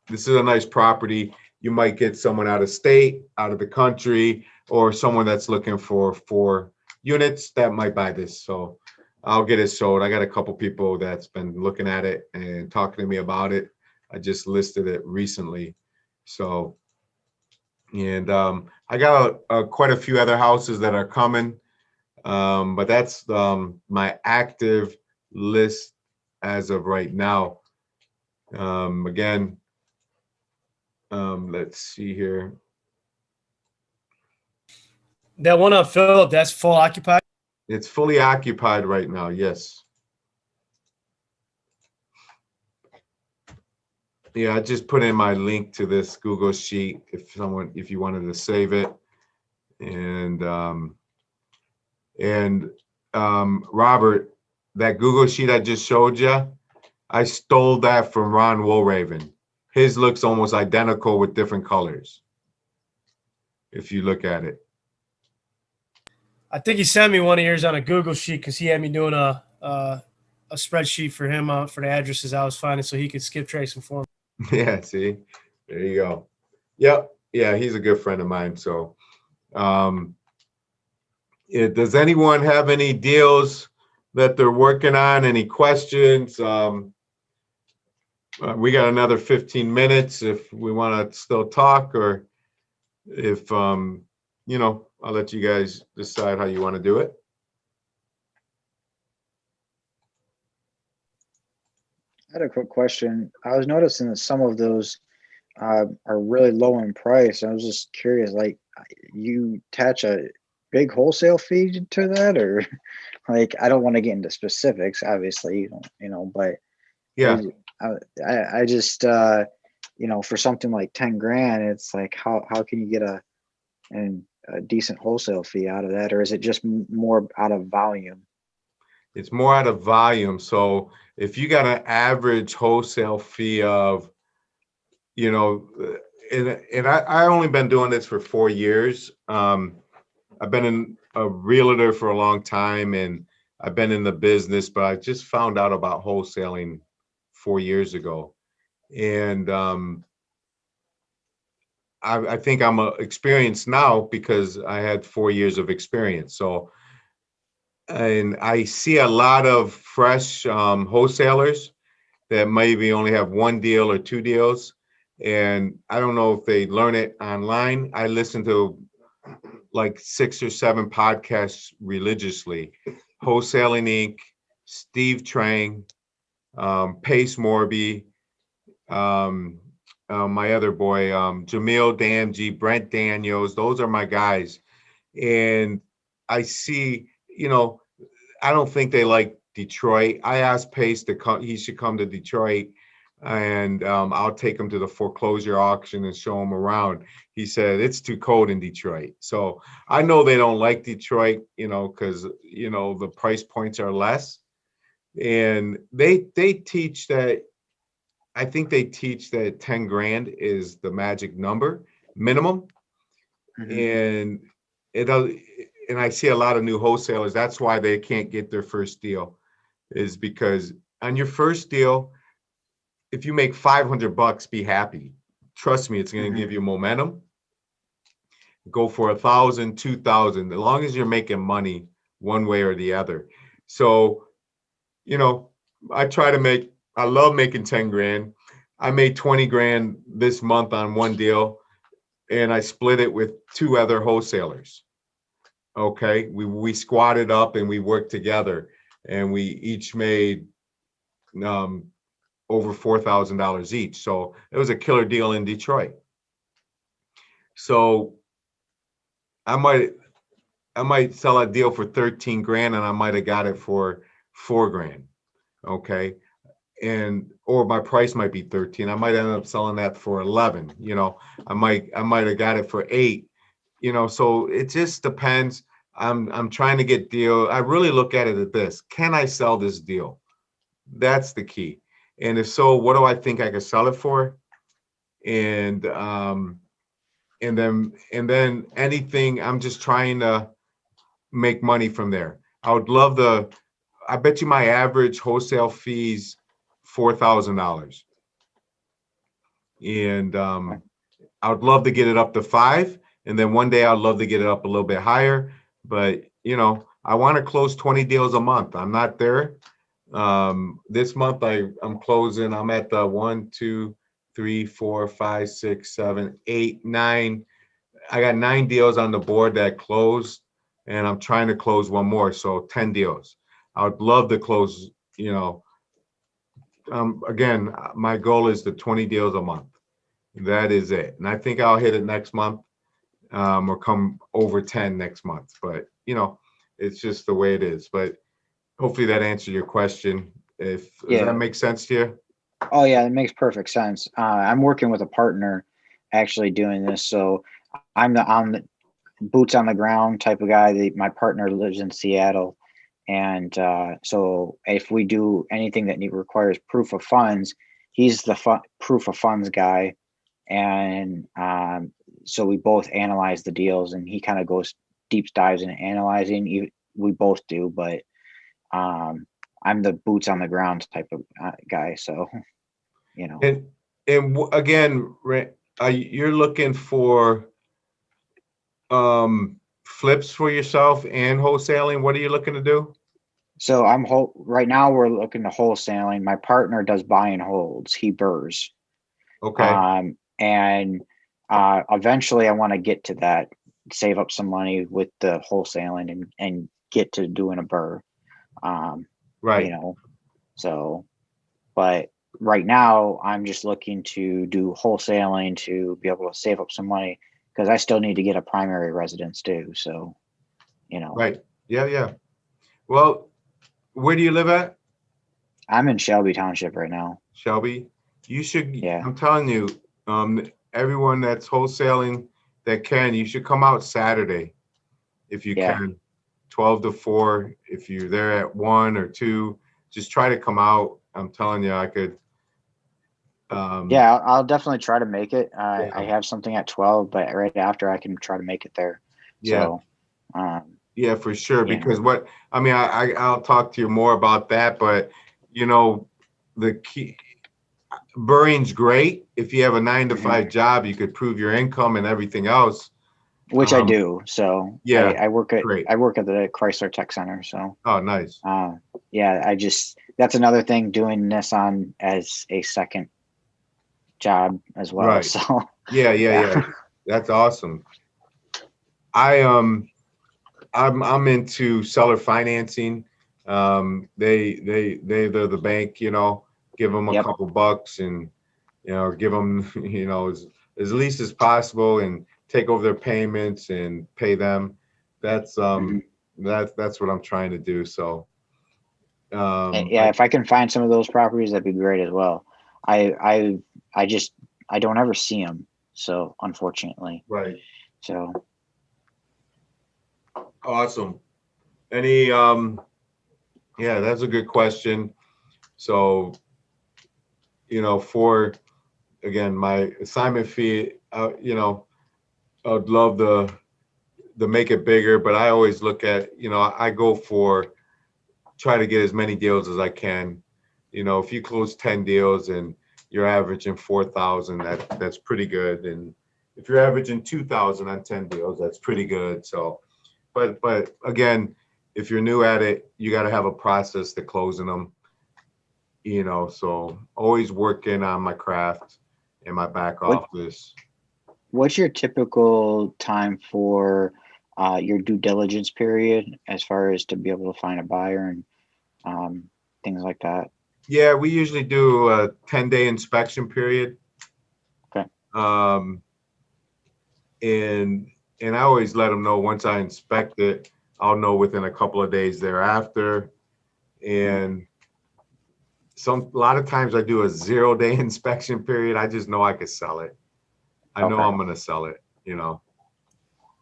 this is a nice property. You might get someone out of state, out of the country, or someone that's looking for 4 units that might buy this. So I'll get it sold. I got a couple people that's been looking at it and talking to me about it. I just listed it recently. So, and I got quite a few other houses that are coming. But that's my active list as of right now. Again, let's see here. That one on Phillip, that's full occupied. It's fully occupied right now. Yes. Yeah, I just put in my link to this Google sheet if you wanted to save it. And Robert, that Google sheet I just showed you, I stole that from Ron Woolraven. His looks almost identical with different colors, if you look at it. I think he sent me one of yours on a Google sheet because he had me doing a spreadsheet for him for the addresses I was finding so he could skip trace them for me. Yeah, see, there you go. Yep, yeah, he's a good friend of mine. So, does anyone have any deals that they're working on? Any questions? We got another 15 minutes if we want to still talk, or if you know, I'll let you guys decide how you want to do it. I had a quick question. I was noticing that some of those are really low in price. I was just curious, like, you attach a big wholesale fee to that, or like, I don't want to get into specifics, obviously, but Yeah, I just, for something like 10 grand, it's like, how can you get a decent wholesale fee out of that? Or is it just more out of volume? it's more out of volume. So if you got an average wholesale fee of, and I only been doing this for 4 years. I've been a realtor for a long time, and I've been in the business, but I just found out about wholesaling 4 years ago. And I think I'm experienced now because I had 4 years of experience. So, and I see a lot of fresh wholesalers that maybe only have one deal or two deals. And I don't know if they learn it online. I listen to like 6 or 7 podcasts religiously. Wholesaling Inc., Steve Trang, Pace Morby, my other boy, Jamil Damji, Brent Daniels. Those are my guys. And I see, I don't think they like Detroit. I asked Pace to come, he should come to Detroit, and I'll take him to the foreclosure auction and show him around. He said it's too cold in Detroit. So I know they don't like Detroit, because the price points are less. And they teach that, I think they teach that 10 grand is the magic number minimum. And it and I see a lot of new wholesalers. That's why they can't get their first deal, is because on your first deal, if you make $500, be happy. Trust me, it's going to give you momentum. Go for 1,000, 2,000, as long as you're making money one way or the other. So, I love making 10 grand. I made 20 grand this month on one deal, and I split it with 2 other wholesalers. Okay. We squatted up and we worked together, and we each made over $4,000 each. So it was a killer deal in Detroit. So I might sell a deal for 13 grand, and I might have got it for 4 grand. Okay. Or my price might be 13. I might end up selling that for 11. I might have got it for 8. So it just depends. I'm trying to get deal. I really look at it at this. Can I sell this deal? That's the key. And if so, what do I think I could sell it for? And then anything, I'm just trying to make money from there. I bet you my average wholesale fees $4,000. And I would love to get it up to 5. And then one day I'd love to get it up a little bit higher. But, I want to close 20 deals a month. I'm not there. This month I'm closing. I'm at the 1, 2, 3, 4, 5, 6, 7, 8, 9. I got 9 deals on the board that closed, and I'm trying to close one more. So 10 deals. I would love to close, again, my goal is the 20 deals a month. That is it. And I think I'll hit it next month, or come over 10 next month. But, it's just the way it is. But hopefully that answered your question. Does that make sense to you? Oh yeah, it makes perfect sense. I'm working with a partner actually doing this. So I'm the boots on the ground type of guy. My partner lives in Seattle. And so if we do anything that requires proof of funds, he's the proof of funds guy. And so we both analyze the deals, and he kind of goes deep dives into analyzing. We both do, but I'm the boots on the ground type of guy. So, And again, you're looking for flips for yourself and wholesaling. What are you looking to do? So right now we're looking to wholesaling. My partner does buy and holds. He burrs. Okay. And eventually I want to get to that save up some money with the wholesaling and get to doing a burr. Right. You know, so, but right now I'm just looking to do wholesaling to be able to save up some money because I still need to get a primary residence too. So, you know, Right. Yeah. Yeah. Well, where do you live at? I'm in Shelby Township right now. Shelby? You should, Yeah. I'm telling you, everyone that's wholesaling that can, you should come out Saturday if you Yeah. can. 12 to 4. If you're there at 1 or 2, just try to come out. I'm telling you, I could. Yeah, I'll definitely try to make it. Yeah. I have something at 12, but right after I can try to make it there. Yeah. So, Yeah, for sure. you Because know. what, I mean, I'll talk to you more about that, but you know, the key, burring's great. If you have a 9 to 5 job, you could prove your income and everything else. Which I do. So yeah, I work at great. I work at the Chrysler Tech Center. So Oh, nice. yeah, that's another thing doing this on as a second job as well. Right. So Yeah. That's awesome. I'm into seller financing. They're the bank, you know, give them a Yep. couple bucks and, you know, give them, you know, as least as possible and take over their payments and pay them. That's that's what I'm trying to do. So yeah, if I can find some of those properties, that'd be great as well. I just I don't ever see them. So unfortunately. right. So Awesome. Any yeah, that's a good question. So, you know, for again, my assignment fee, you know, I'd love to make it bigger, but I always look at, you know, I go for try to get as many deals as I can. You know, if you close 10 deals and you're averaging 4,000, that's pretty good. And if you're averaging 2,000 on 10 deals, that's pretty good. So, but again, if you're new at it, you got to have a process to closing them. You know, so always working on my craft in my back office. what's your typical time for your due diligence period as far as to be able to find a buyer and things like that? Yeah, we usually do a 10-day inspection period. Okay. And I always let them know once I inspect it, I'll know within a couple of days thereafter. And a lot of times I do a 0-day inspection period. I just know I could sell it. I know I'm going to sell it, you know.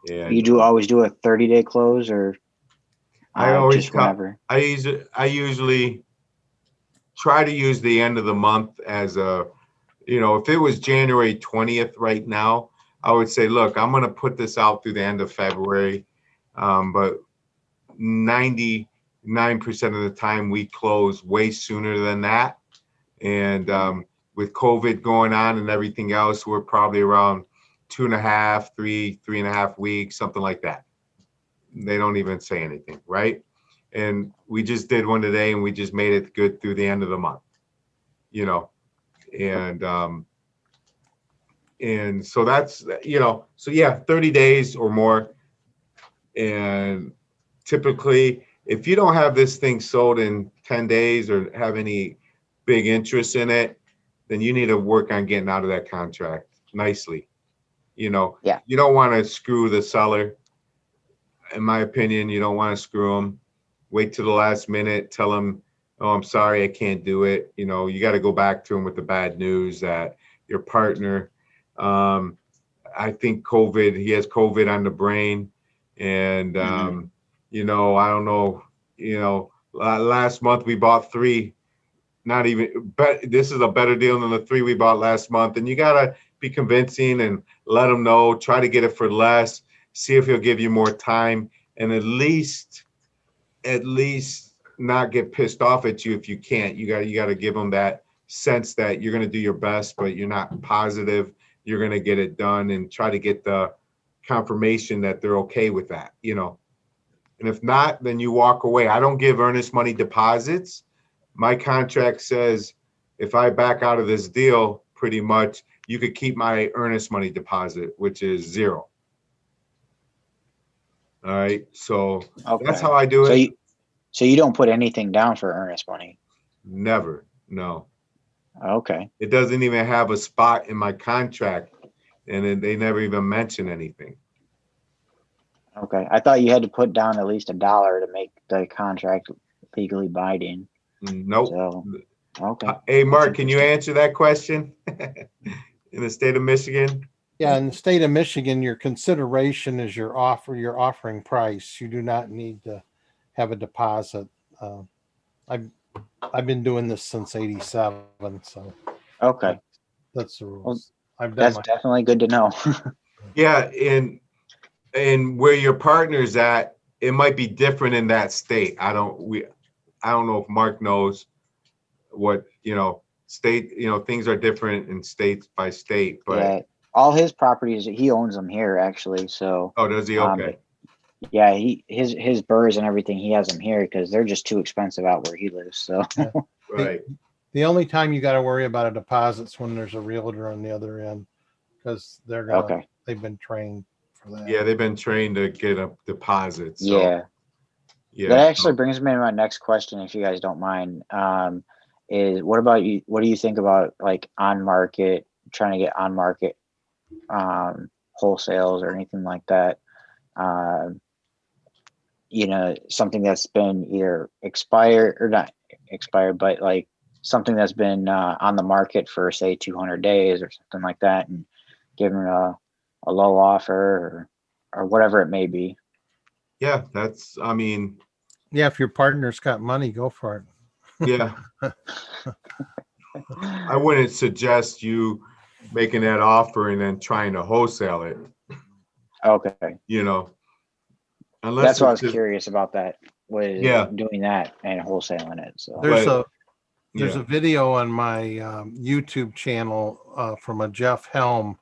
And you do always do a 30-day close or I always just whenever? I usually try to use the end of the month as a, you know, if it was January 20th right now, I would say, look, I'm going to put this out through the end of February. But 99% of the time we close way sooner than that. And with COVID going on and everything else, we're probably around 2.5, 3.5 weeks, something like that. They don't even say anything, right? And we just did one today and we just made it good through the end of the month, you know. And so that's, you know, so yeah, 30 days or more. And typically, if you don't have this thing sold in 10 days or have any big interest in it, then you need to work on getting out of that contract nicely. You know, Yeah. You don't want to screw the seller. In my opinion, you don't want to screw them. Wait till the last minute, tell them, oh, I'm sorry, I can't do it. You know, you got to go back to them with the bad news that your partner, I think he has COVID on the brain. And, you know, I don't know, you know, last month we bought 3, not even, but this is a better deal than the 3 we bought last month. And you got to be convincing and let him know, try to get it for less, see if he'll give you more time, and at least not get pissed off at you if you can't. You got to give him that sense that you're going to do your best, but you're not positive you're going to get it done, and try to get the confirmation that they're okay with that, you know. And if not, then you walk away. I don't give earnest money deposits. My contract says if I back out of this deal, pretty much you could keep my earnest money deposit, which is 0. All right, so Okay. that's how I do So it. you don't put anything down for earnest money. Never, no. Okay. It doesn't even have a spot in my contract, and then they never even mention anything. Okay. I thought you had to put down at least $1 to make the contract legally binding. Nope. So, okay. Hey, Mark, That's can you interesting. answer that question? In the state of Michigan? Yeah, in the state of Michigan, your consideration is your offering price. You do not need to have a deposit. I've been doing this since '87, so Okay. that's the Well, rules. I've done that's my definitely good to know. Yeah, and where your partner's at, it might be different in that state. I don't know if Mark knows what, state, things are different in states by state, but Yeah. All his properties, he owns them here actually. So, oh, does he? um, Okay. yeah, his burrs and everything, he has them here because they're just too expensive out where he lives. So, Right. the only time you got to worry about a deposit's when there's a realtor on the other end, because okay. they've been trained for that. Yeah, they've been trained to get a deposit. So Yeah. yeah. That actually brings me to my next question, if you guys don't mind. Is what about you? What do you think about like on market, trying to get on market wholesales or anything like that? Something that's been either expired or not expired, but like something that's been on the market for say 200 days or something like that, and giving a low offer or whatever it may be. Yeah, Yeah, if your partner's got money, go for it. yeah. I wouldn't suggest you making that offer and then trying to wholesale it, Okay. unless That's why I was it's just, curious about that, was yeah, doing that and wholesaling it. So There's but a video on my YouTube channel from a Jeff Helm,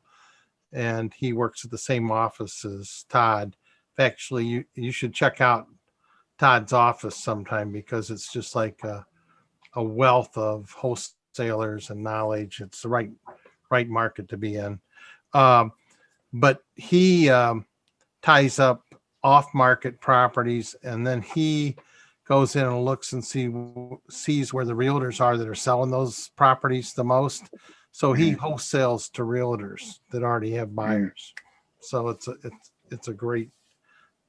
and he works at the same office as Todd. Actually, you should check out Todd's office sometime, because it's just like a wealth of wholesalers and knowledge. It's the right market to be in. But he ties up off-market properties, and then he goes in and looks and sees where the realtors are that are selling those properties the most. So he wholesales to realtors that already have buyers. So it's a great,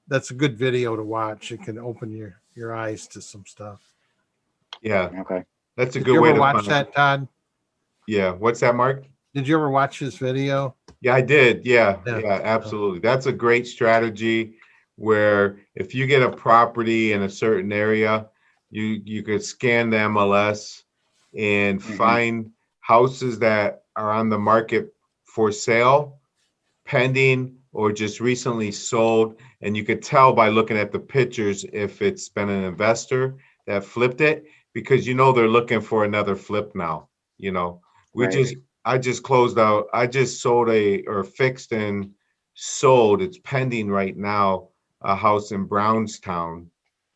that's a good video to watch. It can open your eyes to some stuff. yeah, okay. that's a Did good you way ever to watch find. that, Todd? Yeah, what's that, Mark? Did you ever watch his video? Yeah, I did. Yeah, Yeah. yeah, absolutely. That's a great strategy where if you get a property in a certain area, you could scan the MLS and find houses that are on the market for sale, pending, or just recently sold. And you could tell by looking at the pictures if it's been an investor that flipped it, because they're looking for another flip now. Right. I just closed out. I just sold fixed and sold. It's pending right now, a house in Brownstown.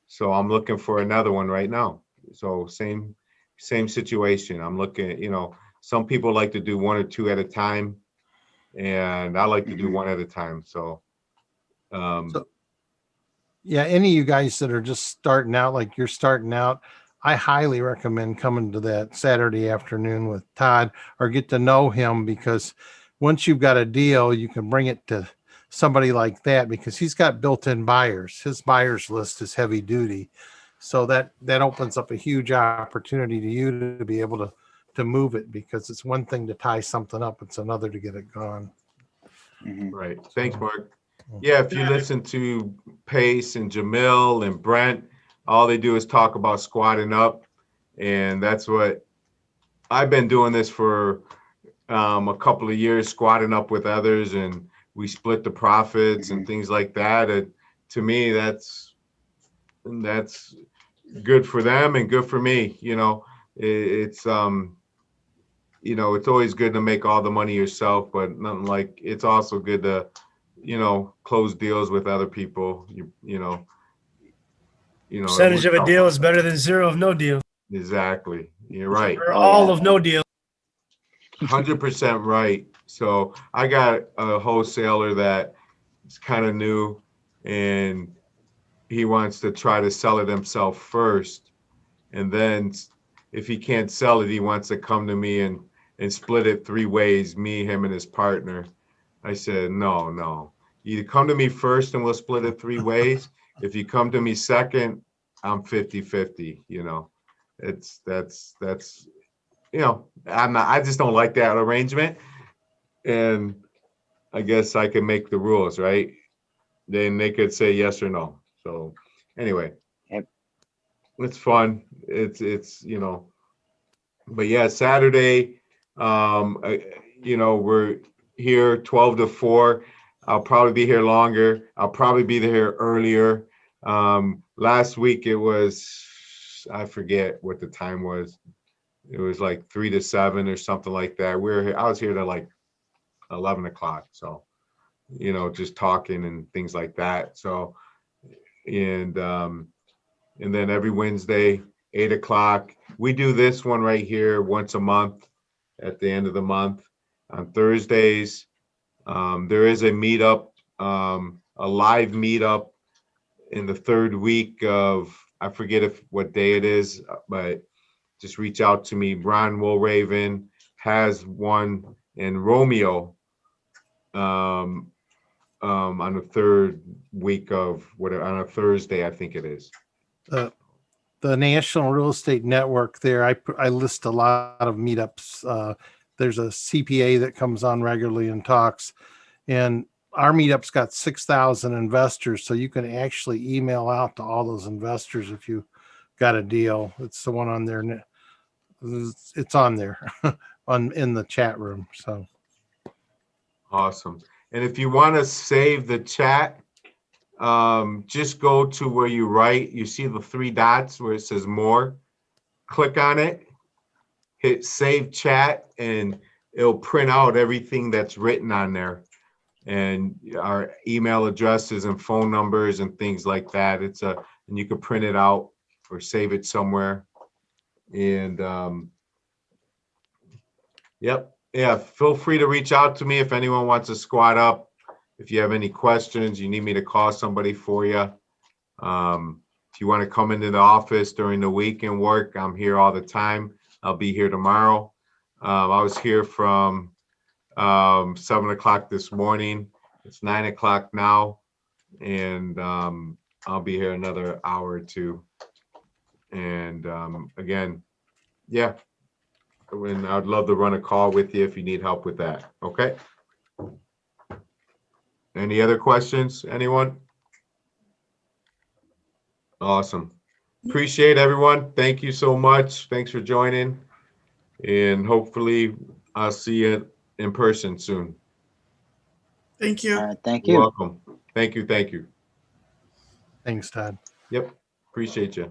So I'm looking for another one right now. So same situation. I'm looking, some people like to do one or two at a time, and I like to do one at a time. So, So, yeah, any of you guys that are just starting out, like you're starting out, I highly recommend coming to that Saturday afternoon with Todd, or get to know him, because once you've got a deal, you can bring it to somebody like that, because he's got built-in buyers. His buyers list is heavy duty. So that opens up a huge opportunity to you to be able to move it, because it's one thing to tie something up, it's another to get it gone. right. Thanks, Mark. Yeah, if you listen to Pace and Jamil and Brent, all they do is talk about squatting up. And that's what I've been doing this for a couple of years, squatting up with others, and we split the profits and things like that. And to me, that's good for them and good for me. It's it's always good to make all the money yourself, but nothing like, it's also good to close deals with other people. Percentage of a deal is better than zero of no deal. Exactly. You're right. Or all of no deal. 100% right. So I got a wholesaler that is kind of new. and he wants to try to sell it himself first. And then if he can't sell it, he wants to come to me and split it 3 ways, me, him, and his partner. I said, no. You come to me first and we'll split it 3 ways. If you come to me second, I'm 50-50, you know. That's you know, I just don't like that arrangement. And I guess I can make the rules, right? Then they could say yes or no. So anyway, Yep. it's fun. It's you know, but yeah, Saturday, you know, we're here 12 to 4. I'll probably be here longer. I'll probably be here earlier. Last week it was, I forget what the time was. It was like 3 to 7 or something like that. I was here till like 11 o'clock. So, you know, just talking and things like that. So, and then every Wednesday, 8 o'clock, we do this one right here once a month at the end of the month. On Thursdays, there is a meetup, a live meetup in the 3rd week of, I forget what day it is, but just reach out to me. Brian Woolraven has one in Romeo on the 3rd week of whatever, on a Thursday, I think it is. The National Real Estate Network there, I list a lot of meetups. There's a CPA that comes on regularly and talks, and our meetup's got 6,000 investors. So you can actually email out to all those investors if you got a deal. It's the one on there. It's on there in the chat room. So Awesome. And if you want to save the chat, just go to where you write. You see the 3 dots where it says more. Click on it, hit save chat, and it'll print out everything that's written on there, and our email addresses and phone numbers and things like that. And you can print it out or save it somewhere. And yep. Yeah, feel free to reach out to me if anyone wants to squat up. If you have any questions, you need me to call somebody for you. If you want to come into the office during the week and work, I'm here all the time. I'll be here tomorrow. I was here from 7 o'clock this morning. It's 9 o'clock now. And I'll be here another hour or 2. And again, yeah. And I'd love to run a call with you if you need help with that. Okay. Any other questions, anyone? Awesome. Appreciate everyone. Thank you so much. Thanks for joining. And hopefully I'll see you in person soon. Thank you. All right, thank You're you. welcome. Thank you. thanks, Todd. Yep. Appreciate you.